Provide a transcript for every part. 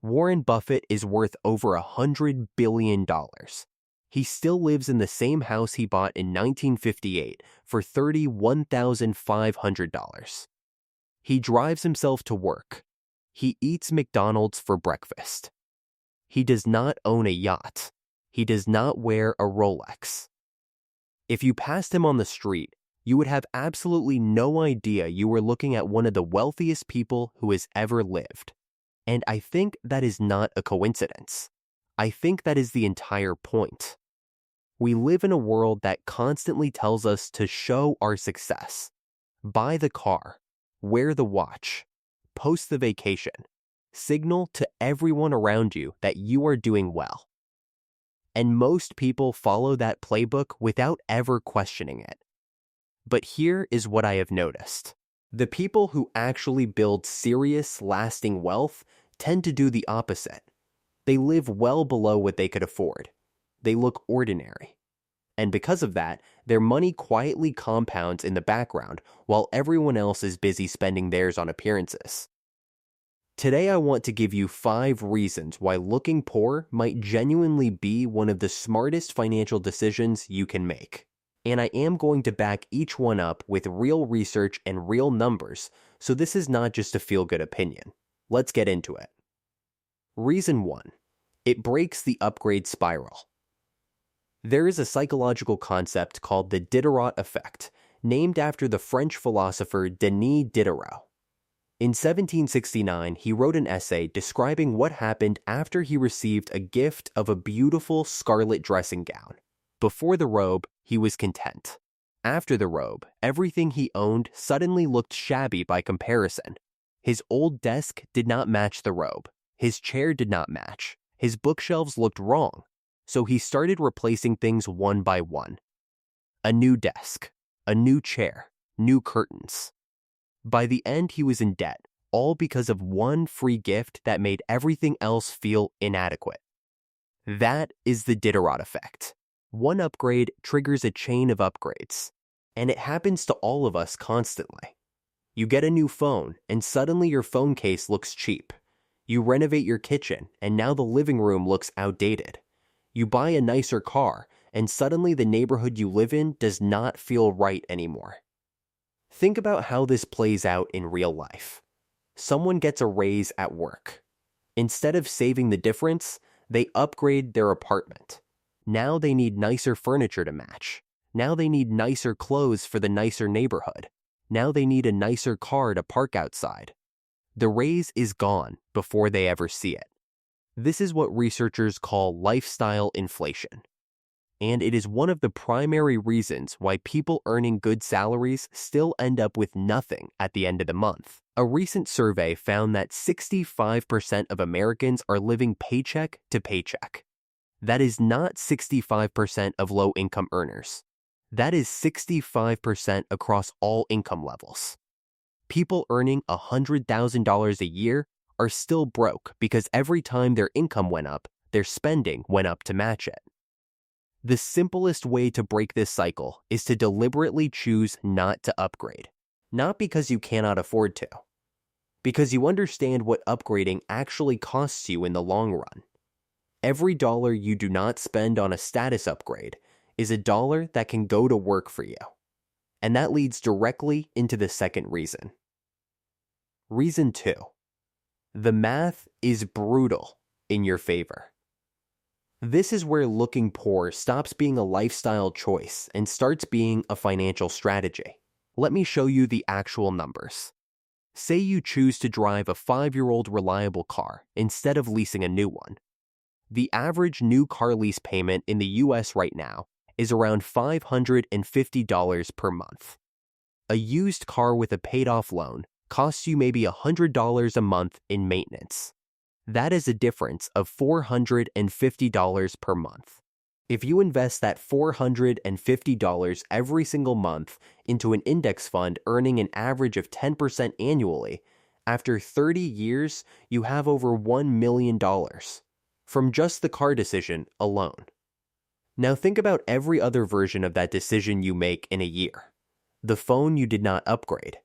Warren Buffett is worth over $100 billion. He still lives in the same house he bought in 1958 for $31,500. He drives himself to work. He eats McDonald's for breakfast. He does not own a yacht. He does not wear a Rolex. If you passed him on the street, you would have absolutely no idea you were looking at one of the wealthiest people who has ever lived. And I think that is not a coincidence. I think that is the entire point. We live in a world that constantly tells us to show our success. Buy the car, wear the watch, post the vacation, signal to everyone around you that you are doing well. And most people follow that playbook without ever questioning it. But here is what I have noticed. The people who actually build serious, lasting wealth tend to do the opposite. They live well below what they could afford. They look ordinary. And because of that, their money quietly compounds in the background while everyone else is busy spending theirs on appearances. Today I want to give you 5 reasons why looking poor might genuinely be one of the smartest financial decisions you can make. And I am going to back each one up with real research and real numbers, so this is not just a feel-good opinion. Let's get into it. Reason 1. It breaks the upgrade spiral. There is a psychological concept called the Diderot effect, named after the French philosopher Denis Diderot. In 1769, he wrote an essay describing what happened after he received a gift of a beautiful scarlet dressing gown. Before the robe, he was content. After the robe, everything he owned suddenly looked shabby by comparison. His old desk did not match the robe. His chair did not match. His bookshelves looked wrong. So he started replacing things one by one. A new desk, a new chair, new curtains. By the end, he was in debt, all because of one free gift that made everything else feel inadequate. That is the Diderot effect. One upgrade triggers a chain of upgrades, and it happens to all of us constantly. You get a new phone, and suddenly your phone case looks cheap. You renovate your kitchen, and now the living room looks outdated. You buy a nicer car, and suddenly the neighborhood you live in does not feel right anymore. Think about how this plays out in real life. Someone gets a raise at work. Instead of saving the difference, they upgrade their apartment. Now they need nicer furniture to match. Now they need nicer clothes for the nicer neighborhood. Now they need a nicer car to park outside. The raise is gone before they ever see it. This is what researchers call lifestyle inflation. And it is one of the primary reasons why people earning good salaries still end up with nothing at the end of the month. A recent survey found that 65% of Americans are living paycheck to paycheck. That is not 65% of low-income earners. That is 65% across all income levels. People earning $100,000 a year are still broke because every time their income went up, their spending went up to match it. The simplest way to break this cycle is to deliberately choose not to upgrade. Not because you cannot afford to. Because you understand what upgrading actually costs you in the long run. Every dollar you do not spend on a status upgrade is a dollar that can go to work for you. And that leads directly into the second reason. Reason 2. The math is brutal in your favor. This is where looking poor stops being a lifestyle choice and starts being a financial strategy. Let me show you the actual numbers. Say you choose to drive a 5-year-old reliable car instead of leasing a new one. The average new car lease payment in the US right now is around $550 per month. A used car with a paid-off loan costs you maybe $100 a month in maintenance. That is a difference of $450 per month. If you invest that $450 every single month into an index fund earning an average of 10% annually, after 30 years, you have over $1 million from just the car decision alone. Now think about every other version of that decision you make in a year. The phone you did not upgrade.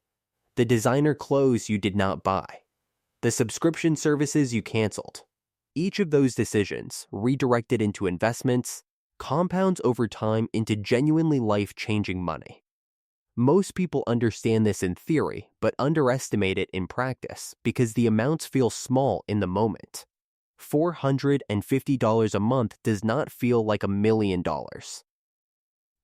The designer clothes you did not buy. the subscription services you canceled. Each of those decisions, redirected into investments, compounds over time into genuinely life-changing money. Most people understand this in theory, but underestimate it in practice because the amounts feel small in the moment. $450 a month does not feel like $1 million.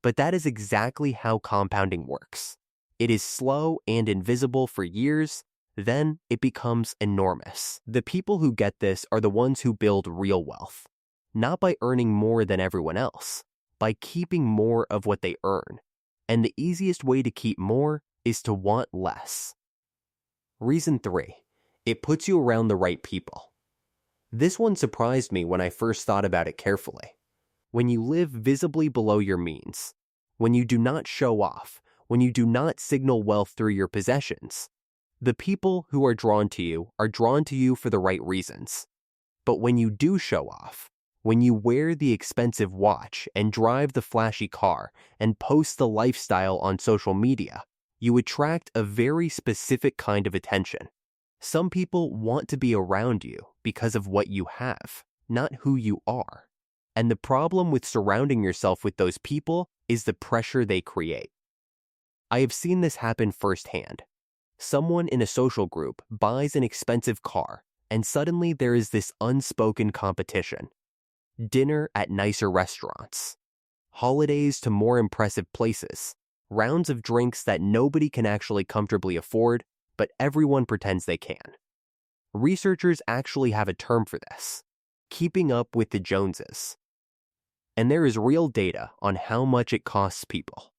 But that is exactly how compounding works. It is slow and invisible for years, then it becomes enormous. The people who get this are the ones who build real wealth, not by earning more than everyone else, by keeping more of what they earn. And the easiest way to keep more is to want less. Reason 3, it puts you around the right people. This one surprised me when I first thought about it carefully. When you live visibly below your means, when you do not show off, when you do not signal wealth through your possessions, the people who are drawn to you for the right reasons. But when you do show off, when you wear the expensive watch and drive the flashy car and post the lifestyle on social media, you attract a very specific kind of attention. Some people want to be around you because of what you have, not who you are. And the problem with surrounding yourself with those people is the pressure they create. I have seen this happen firsthand. Someone in a social group buys an expensive car, and suddenly there is this unspoken competition. Dinner at nicer restaurants, holidays to more impressive places, rounds of drinks that nobody can actually comfortably afford, but everyone pretends they can. Researchers actually have a term for this: keeping up with the Joneses. And there is real data on how much it costs people.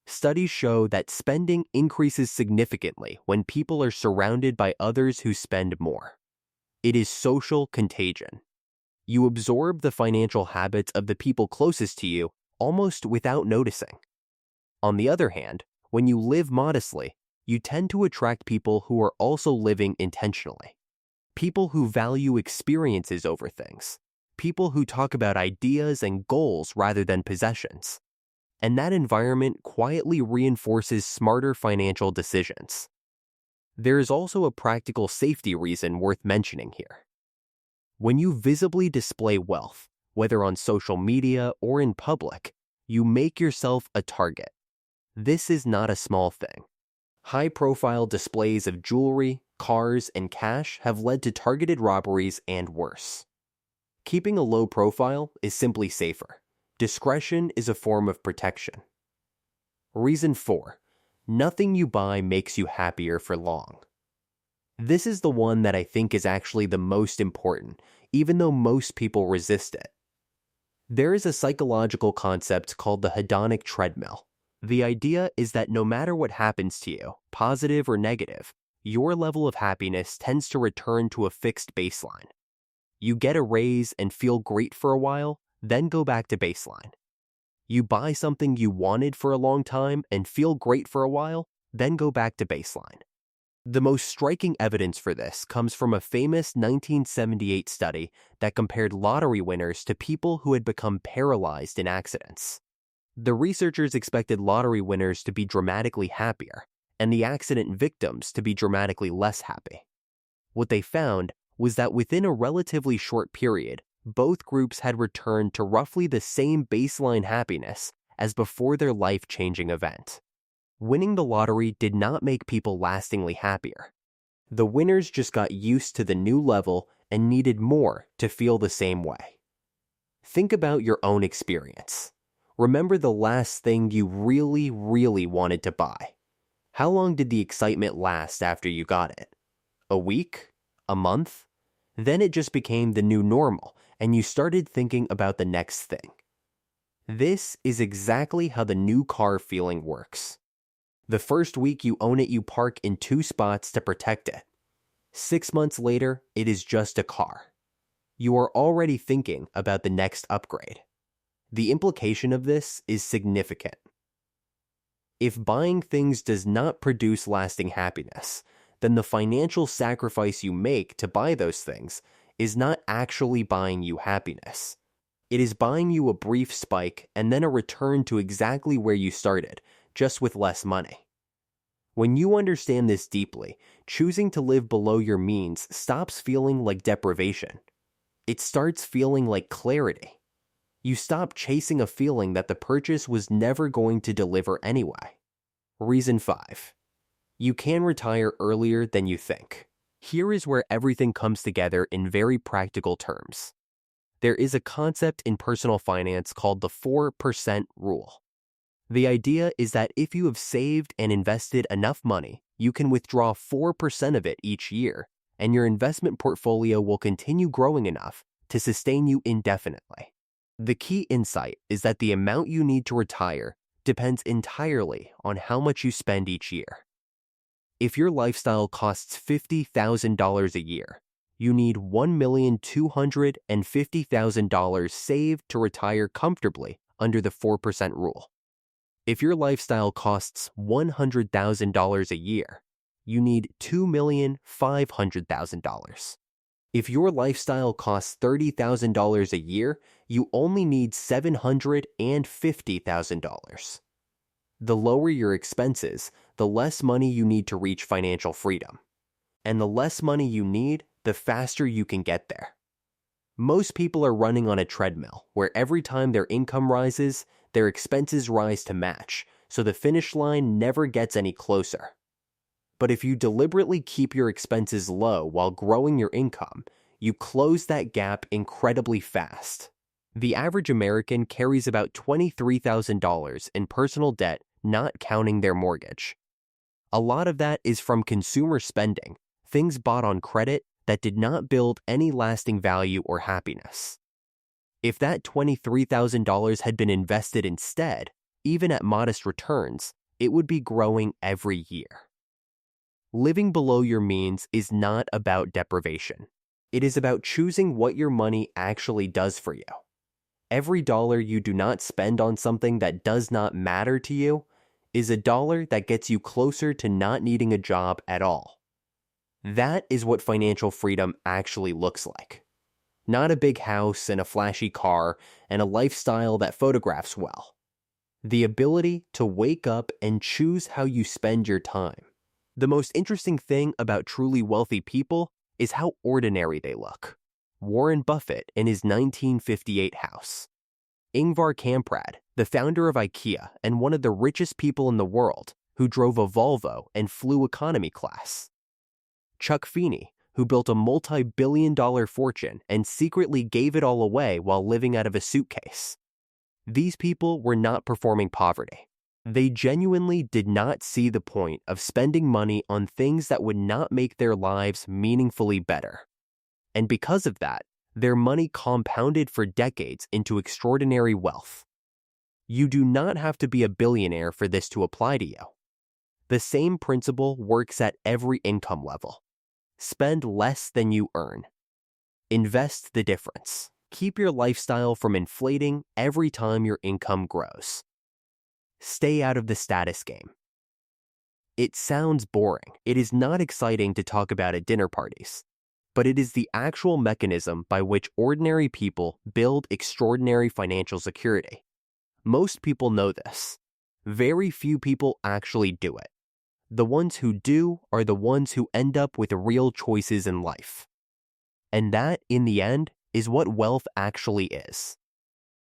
Studies show that spending increases significantly when people are surrounded by others who spend more. It is social contagion. You absorb the financial habits of the people closest to you almost without noticing. On the other hand, when you live modestly, you tend to attract people who are also living intentionally. People who value experiences over things. People who talk about ideas and goals rather than possessions. And that environment quietly reinforces smarter financial decisions. There is also a practical safety reason worth mentioning here. When you visibly display wealth, whether on social media or in public, you make yourself a target. This is not a small thing. High-profile displays of jewelry, cars, and cash have led to targeted robberies and worse. Keeping a low profile is simply safer. Discretion is a form of protection. Reason 4, nothing you buy makes you happier for long. This is the one that I think is actually the most important, even though most people resist it. There is a psychological concept called the hedonic treadmill. The idea is that no matter what happens to you, positive or negative, your level of happiness tends to return to a fixed baseline. You get a raise and feel great for a while, then go back to baseline. You buy something you wanted for a long time and feel great for a while, then go back to baseline. The most striking evidence for this comes from a famous 1978 study that compared lottery winners to people who had become paralyzed in accidents. The researchers expected lottery winners to be dramatically happier, and the accident victims to be dramatically less happy. What they found was that within a relatively short period, both groups had returned to roughly the same baseline happiness as before their life-changing event. Winning the lottery did not make people lastingly happier. The winners just got used to the new level and needed more to feel the same way. Think about your own experience. Remember the last thing you really wanted to buy. How long did the excitement last after you got it? A week? A month? Then it just became the new normal, and you started thinking about the next thing. This is exactly how the new car feeling works. The first week you own it, you park in 2 spots to protect it. 6 months later, it is just a car. You are already thinking about the next upgrade. The implication of this is significant. If buying things does not produce lasting happiness, then the financial sacrifice you make to buy those things is not actually buying you happiness. It is buying you a brief spike and then a return to exactly where you started, just with less money. When you understand this deeply, choosing to live below your means stops feeling like deprivation. It starts feeling like clarity. You stop chasing a feeling that the purchase was never going to deliver anyway. Reason 5. You can retire earlier than you think. Here is where everything comes together in very practical terms. There is a concept in personal finance called the 4% rule. The idea is that if you have saved and invested enough money, you can withdraw 4% of it each year, and your investment portfolio will continue growing enough to sustain you indefinitely. The key insight is that the amount you need to retire depends entirely on how much you spend each year. If your lifestyle costs $50,000 a year, you need $1,250,000 saved to retire comfortably under the 4% rule. If your lifestyle costs $100,000 a year, you need $2,500,000. If your lifestyle costs $30,000 a year, you only need $750,000. The lower your expenses, the less money you need to reach financial freedom. And the less money you need, the faster you can get there. Most people are running on a treadmill where every time their income rises, their expenses rise to match, so the finish line never gets any closer. But if you deliberately keep your expenses low while growing your income, you close that gap incredibly fast. The average American carries about $23,000 in personal debt, not counting their mortgage. A lot of that is from consumer spending, things bought on credit that did not build any lasting value or happiness. If that $23,000 had been invested instead, even at modest returns, it would be growing every year. Living below your means is not about deprivation. It is about choosing what your money actually does for you. Every dollar you do not spend on something that does not matter to you is a dollar that gets you closer to not needing a job at all. That is what financial freedom actually looks like. Not a big house and a flashy car and a lifestyle that photographs well. The ability to wake up and choose how you spend your time. The most interesting thing about truly wealthy people is how ordinary they look. Warren Buffett in his 1958 house. Ingvar Kamprad, the founder of IKEA and one of the richest people in the world, who drove a Volvo and flew economy class. Chuck Feeney, who built a multi-billion-dollar fortune and secretly gave it all away while living out of a suitcase. These people were not performing poverty. They genuinely did not see the point of spending money on things that would not make their lives meaningfully better. And because of that, their money compounded for decades into extraordinary wealth. You do not have to be a billionaire for this to apply to you. The same principle works at every income level. Spend less than you earn. Invest the difference. Keep your lifestyle from inflating every time your income grows. Stay out of the status game. It sounds boring. It is not exciting to talk about at dinner parties, but it is the actual mechanism by which ordinary people build extraordinary financial security. Most people know this. Very few people actually do it. The ones who do are the ones who end up with real choices in life. And that, in the end, is what wealth actually is.